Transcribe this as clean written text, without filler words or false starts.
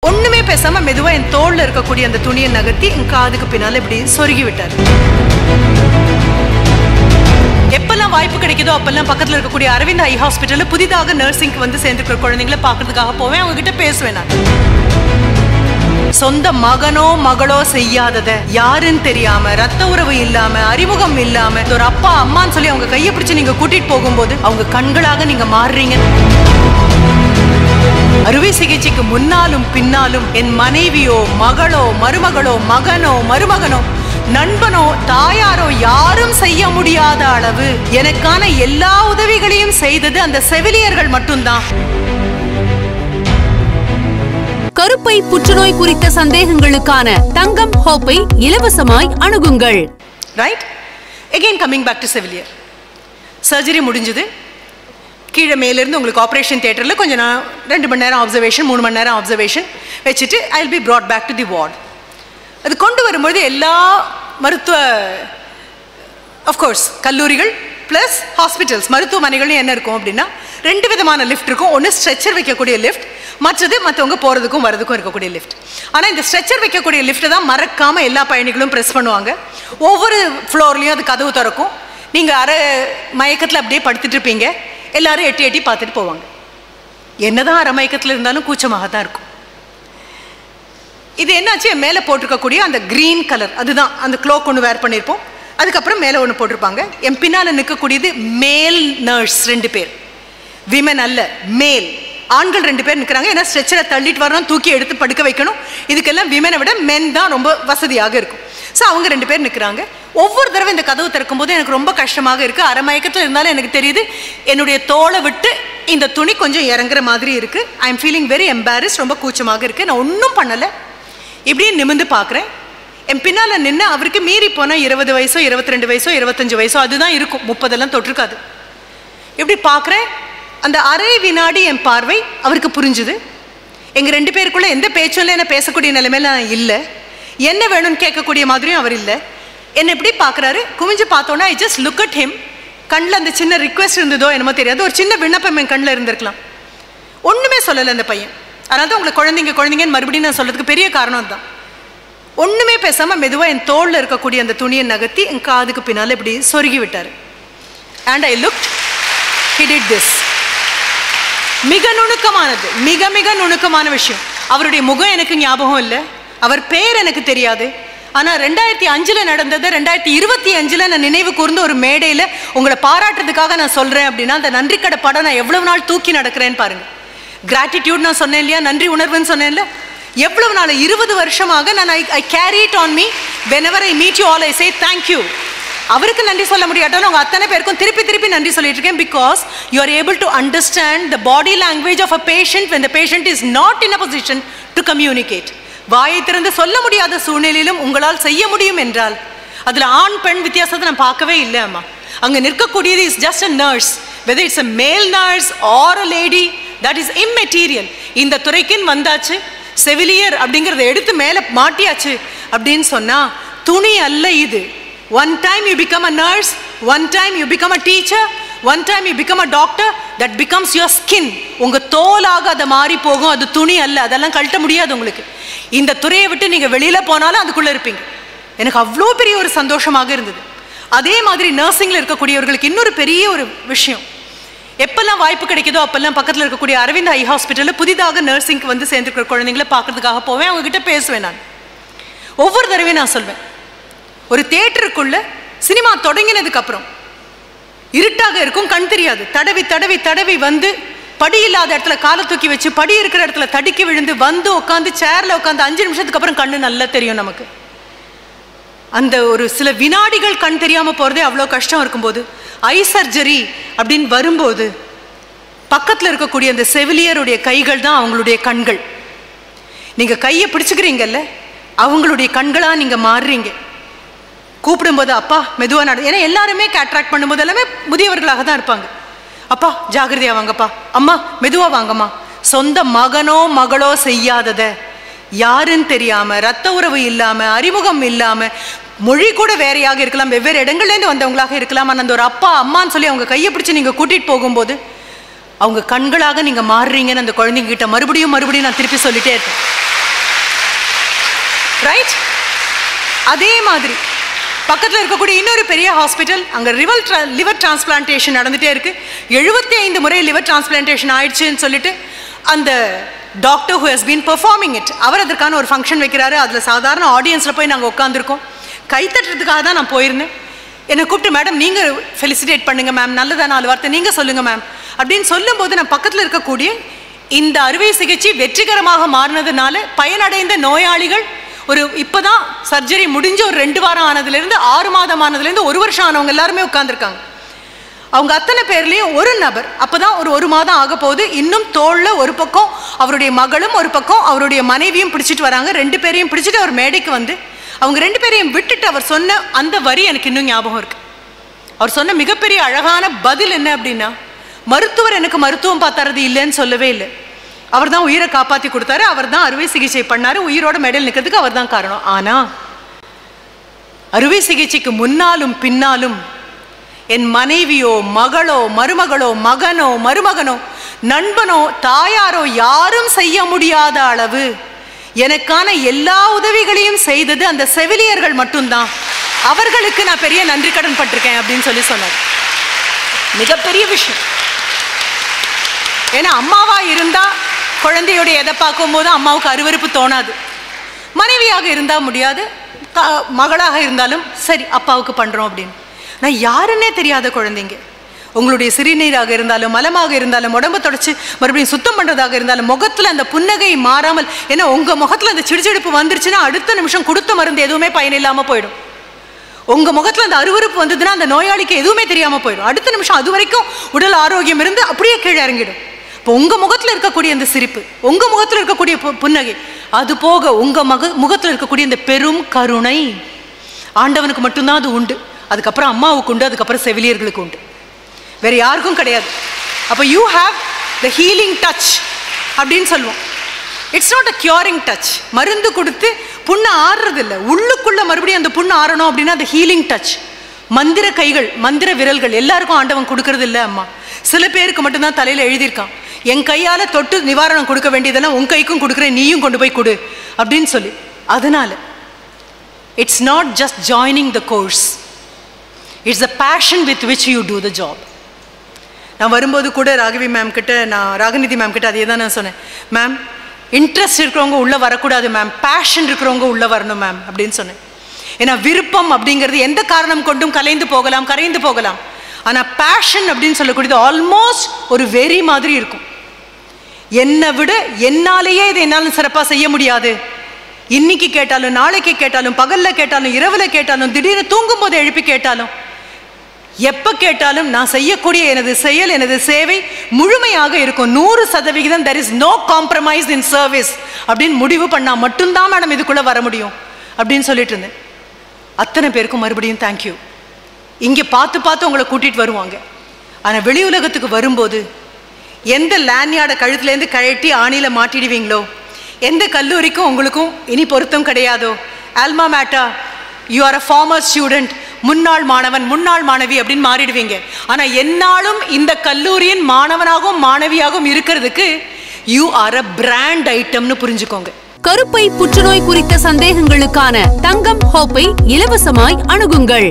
ஒண்ணுமே பேசாம மெதுவா என் தோள்ல இருக்கக்கூடிய அந்த துணியை நகர்த்தி என் காதுக்கு பின்னால இப்படி சொருகி விட்டார். எப்பெல்லாம் வாய்ப்பு கிடைக்குதோ அப்பெல்லாம் பக்கத்துல இருக்கக்கூடிய அரவிந்த் ஐ ஹாஸ்பிட்டல்ல புதிதாக நர்சிங்க்கு வந்து சேர்ந்துக்கிற குழந்தைங்களை பாக்குறதுக்காக போவேன். அவங்க கிட்ட பேசுவேன். நான் சொந்த மகனோ மகளோ செய்யாதத யாருன்னு தெரியாம, ரத்த உறவு இல்லாம, அறிமுகம் இல்லாம ஒரு அப்பா அம்மான்னு சொல்லி அவங்க கையை பிடிச்சு நீங்க கூட்டிட்டு போகும்போது அவங்க கண்களாக நீங்க மாறுறீங்க. அறுவை சிகிச்சைக்கு முன்னாலும் பின்னாலும் என் மனைவியோ மகளோ மருமகளோ மகனோ மருமகனோ நண்பனோ தாயாரோ யாரும் செய்ய முடியாத அளவு எனக்கான எல்லா உதவிகளையும் செய்தது அந்த செவிலியர்கள் மட்டும்தான். கருப்பை புற்றுநோய் குறித்த சந்தேகங்களுக்கான தங்கம் ஹோப்பை இலவசமாய் அணுகுங்கள். Right, again coming back to செவிலியர். சர்ஜரி முடிஞ்சது. கீழே மேலிருந்து உங்களுக்கு ஆப்ரேஷன் தியேட்டரில் கொஞ்சம் 2 மணி நேரம் ஆப்சர்வேஷன், 3 மணி நேரம் ஆப்சர்வேஷன் வச்சுட்டு I will be brought back to the ward. அது கொண்டு வரும்பொழுது எல்லா மருத்துவ அஃப்கோர்ஸ் கல்லூரிகள் ப்ளஸ் ஹாஸ்பிட்டல்ஸ் மருத்துவமனைகள்னு என்ன இருக்கும் அப்படின்னா 2 விதமான லிஃப்ட் இருக்கும். ஒன்று ஸ்ட்ரெச்சர் வைக்கக்கூடிய லிஃப்ட், மற்றது மற்றவங்க போகிறதுக்கும் வரதுக்கும் இருக்கக்கூடிய லிஃப்ட். ஆனால் இந்த ஸ்ட்ரெச்சர் வைக்கக்கூடிய லிஃப்ட்டை தான் மறக்காமல் எல்லா பயணிகளும் ப்ரெஸ் பண்ணுவாங்க. ஒவ்வொரு ஃப்ளோர்லேயும் அது கதவு திறக்கும். நீங்கள் அரை மயக்கத்தில் அப்படியே படுத்துட்டு இருப்பீங்க. எல்லாரும் எட்டி எட்டி பார்த்துட்டு போவாங்க. என்னதான் அரை மயக்கத்தில் இருந்தாலும் கூச்சமாக தான் இருக்கும். இது என்னாச்சு, மேலே போட்டிருக்கக்கூடிய அந்த கிரீன் கலர் அதுதான் அந்த க்ளோக் ஒன்று வேர் பண்ணியிருப்போம். அதுக்கப்புறம் மேலே ஒன்று போட்டிருப்பாங்க. என் பின்னால் நிற்கக்கூடியது மேல் நர்ஸ் 2 பேர், விமன் அல்ல மேல். ஆண்கள் 2 பேர் நிற்கிறாங்க. ஏன்னா ஸ்ட்ரெச்சரை தள்ளிட்டு வரணும், தூக்கி எடுத்து படுக்க வைக்கணும். இதுக்கெல்லாம் விமனை விட மென் தான் ரொம்ப வசதியாக இருக்கும். ஸோ அவங்க 2 பேர் நிற்கிறாங்க. ஒவ்வொரு தடவை இந்த கதவு திறக்கும் போது எனக்கு ரொம்ப கஷ்டமாக இருக்குது. அரை மயக்கத்தில் இருந்தாலும் எனக்கு தெரியுது என்னுடைய தோலை விட்டு இந்த துணி கொஞ்சம் இறங்குற மாதிரி இருக்குது. I am feeling very embarrassed. ரொம்ப கூச்சமாக இருக்குது. நான் ஒன்றும் பண்ணலை. இப்படியே நிமிந்து பார்க்குறேன். என் பின்னால் நின்று அவருக்கு மீறி போனால் 20 வயசோ 22 வயசோ 25 வயசோ அதுதான் இருக்கும். 30 தொட்டிருக்காது. இப்படி பார்க்குறேன். அந்த அரை வினாடி என் பார்வை அவருக்கு புரிஞ்சுது. எங்கள் 2 பேருக்குள்ளே எந்த பேச்சும் இல்லை. என்ன பேசக்கூடிய நிலைமையில நான் இல்லை. என்ன வேணும்னு கேட்கக்கூடிய மாதிரியும் அவர் இல்லை. என்னை எப்படி பார்க்குறாரு, குமிஞ்சு பார்த்தோன்னா I just look at him. கண்ணில் அந்த சின்ன ரிக்வெஸ்ட் இருந்ததோ என்னமோ தெரியாது, ஒரு சின்ன விண்ணப்பம் என் கண்ணில் இருந்திருக்கலாம். ஒன்றுமே சொல்லலை அந்த பையன். அதனால தான் உங்களை குழந்தைங்கன்னு மறுபடியும் நான் சொல்கிறதுக்கு பெரிய காரணம் அதுதான். ஒன்றுமே பேசாமல் மெதுவாக என் தோளில் இருக்கக்கூடிய அந்த துணியை நகர்த்தி என் காதுக்கு பின்னால் இப்படி சொருகி விட்டார். And I look, he did this. மிக நுணுக்கமானது, மிக மிக நுணுக்கமான விஷயம். அவருடைய முகம் எனக்கு ஞாபகம் இல்லை, அவர் பேர் எனக்கு தெரியாது. ஆனால் 2005 நடந்தது 2025 நான் நினைவு கூர்ந்து ஒரு மேடையில் உங்களை பாராட்டுறதுக்காக நான் சொல்கிறேன் அப்படின்னா அந்த நன்றி கடை படம் நான் எவ்வளவு நாள் தூக்கி நடக்கிறேன்னு பாருங்கள். கிராட்டிடியூட் நான் சொன்னேன் இல்லையா, நன்றி உணர்வுன்னு சொன்னேன்ல, எவ்வளவு நாள் 20 வருஷமாக நான் ஐ carry it on me. whenever I meet you all I say thank you. அவருக்கு நன்றி சொல்ல முடியாட்டாலும் உங்கள் அத்தனை பேருக்கும் திருப்பி திருப்பி நன்றி சொல்லிட்டு இருக்கேன். Because you are able to understand the body language of a patient when the patient is not in a position to communicate. வாயை திறந்து சொல்ல முடியாத சூழ்நிலையிலும் உங்களால் செய்ய முடியும் என்றால் அதில் ஆண் பெண் வித்தியாசத்தை நான் பார்க்கவே இல்லை. அம்மா அங்கே நிற்கக்கூடியது is just a nurse. whether it's a male nurse or a lady, that is immaterial. இந்த துறைக்குன்னு வந்தாச்சு, செவிலியர் அப்படிங்கிறத எடுத்து மேலே மாட்டியாச்சு அப்படின்னு சொன்னால் துணி அல்ல இது. One time you become a nurse, one time you become a teacher, one time you become a doctor, that becomes your skin. உங்க தோலாக அதை மாறி போகும். அது துணி அல்ல, அதெல்லாம் கழட்ட முடியாது உங்களுக்கு. இந்த துறையை விட்டு நீங்கள் வெளியில் போனாலும் அதுக்குள்ளே இருப்பீங்க. எனக்கு அவ்வளோ பெரிய ஒரு சந்தோஷமாக இருந்தது. அதே மாதிரி நர்சிங்கில் இருக்கக்கூடியவர்களுக்கு இன்னொரு பெரிய ஒரு விஷயம், எப்பெல்லாம் வாய்ப்பு கிடைக்குதோ அப்பெல்லாம் பக்கத்தில் இருக்கக்கூடிய அரவிந்த் ஐ ஹாஸ்பிட்டலில் புதிதாக நர்சிங்க்கு வந்து சேர்ந்துருக்கிற குழந்தைங்களை பார்க்கறதுக்காக போவேன். அவங்ககிட்ட பேசுவேன். நான் ஒவ்வொரு தடவையும் நான் சொல்வேன், ஒரு தியேட்டருக்குள்ள சினிமா தொடங்கினதுக்கு அப்புறம் இருட்டாக இருக்கும், கண் தெரியாது. தடவி தடவி தடவி வந்து படி இல்லாத இடத்துல காலை தூக்கி வச்சு படி இருக்கிற இடத்துல தடுக்கி விழுந்து வந்து உட்காந்து சேர்ல உட்காந்து 5 நிமிஷத்துக்கு அப்புறம் கண்ணு நல்லா தெரியும் நமக்கு. அந்த ஒரு சில வினாடிகள் கண் தெரியாம போறதே அவ்வளோ கஷ்டம் இருக்கும்போது ஐ சர்ஜரி அப்படின்னு வரும்போது பக்கத்தில் இருக்கக்கூடிய அந்த செவிலியருடைய கைகள் தான் அவங்களுடைய கண்கள். நீங்க கையை பிடிச்சுக்கிறீங்கல்ல, அவங்களுடைய கண்களா நீங்க மாறுறீங்க. கூப்பிடும்போது அப்பா மெதுவா நட, ஏன்னா எல்லாருமே கேட்ராக்ட் பண்ணும்போது எல்லாமே முதியவர்களாக தான் இருப்பாங்க. அப்பா ஜாகிரதையா வாங்கப்பா, அம்மா மெதுவா வாங்கம்மா. சொந்த மகனோ மகளோ செய்யாதத யாருன்னு தெரியாம, ரத்த உறவு இல்லாம, அறிமுகம் இல்லாம, மொழி கூட வேறையாக இருக்கலாம், வெவ்வேறு இடங்கள்லேருந்து வந்தவங்களாக இருக்கலாம். ஆனால் அந்த ஒரு அப்பா அம்மான்னு சொல்லி அவங்க கையை பிடிச்சி நீங்கள் கூட்டிகிட்டு போகும்போது அவங்க கண்களாக நீங்கள் மாறுறீங்கன்னு அந்த குழந்தைங்க கிட்ட மறுபடியும் நான் திருப்பி சொல்லிட்டே இருக்கேன். ரைட்? அதே மாதிரி பக்கத்தில் இருக்கக்கூடிய இன்னொரு பெரிய ஹாஸ்பிட்டல், அங்கே லிவர் டிரான்ஸ்பிளான்டேஷன் நடந்துகிட்டே இருக்கு. 75 முறை லிவர் டிரான்ஸ்பிளான்டேஷன் ஆயிடுச்சுன்னு சொல்லிட்டு அந்த doctor who has been performing it, அவர் அதற்கான ஒரு ஃபங்க்ஷன் வைக்கிறாரு. அதில் சாதாரண ஆடியன்ஸில் போய் நாங்கள் உட்காந்துருக்கோம். கைத்தட்டுறதுக்காக தான் நான் போயிருந்தேன். என்னை கூப்பிட்டு, மேடம் நீங்கள் ஃபெலிசிட்டேட் பண்ணுங்க மேம், நல்லதா 4 வார்த்தை நீங்கள் சொல்லுங்கள் மேம் அப்படின்னு சொல்லும்போது, நான் பக்கத்தில் இருக்கக்கூடிய இந்த அறுவை சிகிச்சை வெற்றிகரமாக மாறினதுனால பயனடைந்த நோயாளிகள் ஒரு இப்போதான் சர்ஜரி முடிஞ்சு ஒரு 2 வாரம் ஆனதுலேருந்து 6 மாதம் ஆனதுலேருந்து 1 வருஷம் ஆனவங்க எல்லாருமே உட்காந்துருக்காங்க. அவங்க அத்தனை பேர்லேயும் ஒரு நபர் அப்போதான் ஒரு மாதம் ஆக போகுது, இன்னும் தோளில் ஒரு பக்கம் அவருடைய மகளும் ஒரு பக்கம் அவருடைய மனைவியும் பிடிச்சிட்டு வராங்க. 2 பேரையும் பிடிச்சிட்டு அவர் மேடைக்கு வந்து அவங்க 2 பேரையும் விட்டுட்டு அவர் சொன்ன அந்த வரி எனக்கு இன்னும் ஞாபகம் இருக்கு. அவர் சொன்ன மிகப்பெரிய அழகான பதில் என்ன அப்படின்னா, மருத்துவர் எனக்கு மருத்துவம் பார்த்தாரது இல்லைன்னு சொல்லவே இல்லை. அவர் தான் உயிரை காப்பாற்றி கொடுத்தாரு, அவர் தான் அறுவை சிகிச்சை பண்ணாரு, உயிரோட மெடல் நிற்கிறதுக்கு அவர் தான் காரணம். ஆனால் அறுவை சிகிச்சைக்கு முன்னாலும் பின்னாலும் என் மனைவியோ மகளோ மருமகளோ மகனோ மருமகனோ நண்பனோ தாயாரோ யாரும் செய்ய முடியாத அளவு எனக்கான எல்லா உதவிகளையும் செய்தது அந்த செவிலியர்கள் மட்டும்தான். அவர்களுக்கு நான் பெரிய நன்றி கடன் பட்டிருக்கேன் அப்படின்னு சொல்லி சொன்னார். மிகப்பெரிய விஷயம். ஏன்னா அம்மாவா இருந்தா குழந்தையோட எதை பார்க்கும் போது அம்மாவுக்கு அருவருப்பு தோணாது. மனைவியாக இருந்தால் முடியாது, மகளாக இருந்தாலும் சரி அப்பாவுக்கு பண்ணுறோம் அப்படின்னு. நான் யாருன்னே தெரியாத குழந்தைங்க, உங்களுடைய சிறுநீராக இருந்தாலும் மலமாக இருந்தாலும் உடம்பு தொடச்சி மறுபடியும் சுத்தம் பண்ணுறதாக இருந்தாலும் முகத்தில் அந்த புன்னகை மாறாமல், ஏன்னா உங்கள் முகத்தில் அந்த சிடுச்சிடுப்பு வந்துருச்சுன்னா அடுத்த நிமிஷம் கொடுத்த மருந்து எதுவுமே பயனில்லாமல் போயிடும். உங்கள் முகத்தில் அந்த அருவருப்பு வந்ததுன்னா அந்த நோயாளிக்கு எதுவுமே தெரியாமல் போயிடும். அடுத்த நிமிஷம் அது வரைக்கும் உடல் ஆரோக்கியம் இருந்து அப்படியே கீழே இறங்கிடும். இப்போ உங்கள் முகத்தில் இருக்கக்கூடிய அந்த சிரிப்பு, உங்கள் முகத்தில் இருக்கக்கூடிய புன்னகை, அது போக உங்கள் முகத்தில் இருக்கக்கூடிய இந்த பெரும் கருணை ஆண்டவனுக்கு மட்டும்தான் அது உண்டு. அதுக்கப்புறம் அம்மாவுக்கு உண்டு, அதுக்கப்புறம் செவிலியர்களுக்கு உண்டு, வேற யாருக்கும் கிடையாது. அப்போ you have the healing touch அப்படின்னு சொல்லுவோம். It's not a curing touch. மருந்து கொடுத்து புண்ணு ஆறுறது இல்லை, உள்ளுக்குள்ள மறுபடியும் அந்த புண்ணு ஆறணும் அப்படின்னா அந்த ஹீலிங் டச். மந்திர கைகள் மந்திர விரல்கள் எல்லாருக்கும் ஆண்டவன் கொடுக்கறது இல்லை அம்மா. சில பேருக்கு மட்டும்தான் தலையில் எழுதியிருக்கான், என் கையால் தொட்டு நிவாரணம் கொடுக்க வேண்டியதெல்லாம் உன் கைக்கும் கொடுக்குறேன், நீயும் கொண்டு போய் கொடு அப்படின்னு சொல்லி. அதனால it's not just joining the course, it's the passion with which you do the job. நான் வரும்போது கூட ராகவி மேம் கிட்ட, நான் ராகநிதி மேம் கிட்ட அதே தான் நான் சொன்னேன், மேம் இன்ட்ரெஸ்ட் இருக்கிறவங்க உள்ளே வரக்கூடாது மேம், பேஷன் இருக்கிறவங்க உள்ளே வரணும் மேம் அப்படின்னு சொன்னேன். ஏன்னா விருப்பம் அப்படிங்கிறது எந்த காரணம் கொண்டும் கரைந்து போகலாம். ஆனால் பேஷன் அப்படின்னு சொல்லக்கூடியது ஆல்மோஸ்ட் ஒரு வெறி மாதிரி இருக்கும். என்னை விட என்னாலேயே இதை என்னால் சிறப்பாக செய்ய முடியாது, இன்னைக்கு கேட்டாலும் நாளைக்கு கேட்டாலும் பகலில் கேட்டாலும் இரவில் கேட்டாலும் திடீர்னு தூங்கும் போது எழுப்பி கேட்டாலும் எப்போ கேட்டாலும் நான் செய்யக்கூடிய எனது செயல் எனது சேவை முழுமையாக இருக்கும். 100% there is no compromise in service அப்படின்னு முடிவு பண்ணால் மட்டும்தான் மேடம் இதுக்குள்ளே வர முடியும் அப்படின்னு சொல்லிட்டு இருந்தேன். அத்தனை பேருக்கும் மறுபடியும் தேங்க்யூ. இங்கே பார்த்து உங்களை கூட்டிகிட்டு வருவாங்க. ஆனால் வெளி உலகத்துக்கு வரும்போது எந்த லேன்யார்டை கழுத்துலேருந்து கழட்டி ஆணியில் மாட்டிடுவீங்களோ, எந்த கல்லூரிக்கும் உங்களுக்கும் இனி பொருத்தம் கிடையாதோ, alma mater you are a former student, முன்னாள் மாணவன் முன்னாள் மாணவி அப்படின்னு மாறிடுவீங்க. ஆனால் என்னாலும் இந்த கல்லூரியின் மாணவனாகவும் மாணவியாகவும் இருக்கிறதுக்கு யூ ஆர் அ பிராண்ட் ஐட்டம்னு புரிஞ்சுக்கோங்க. கருப்பை புற்றுநோய் குறித்த சந்தேகங்களுக்கான தங்கம் ஹோப்பை இலவசமாய் அணுகுங்கள்.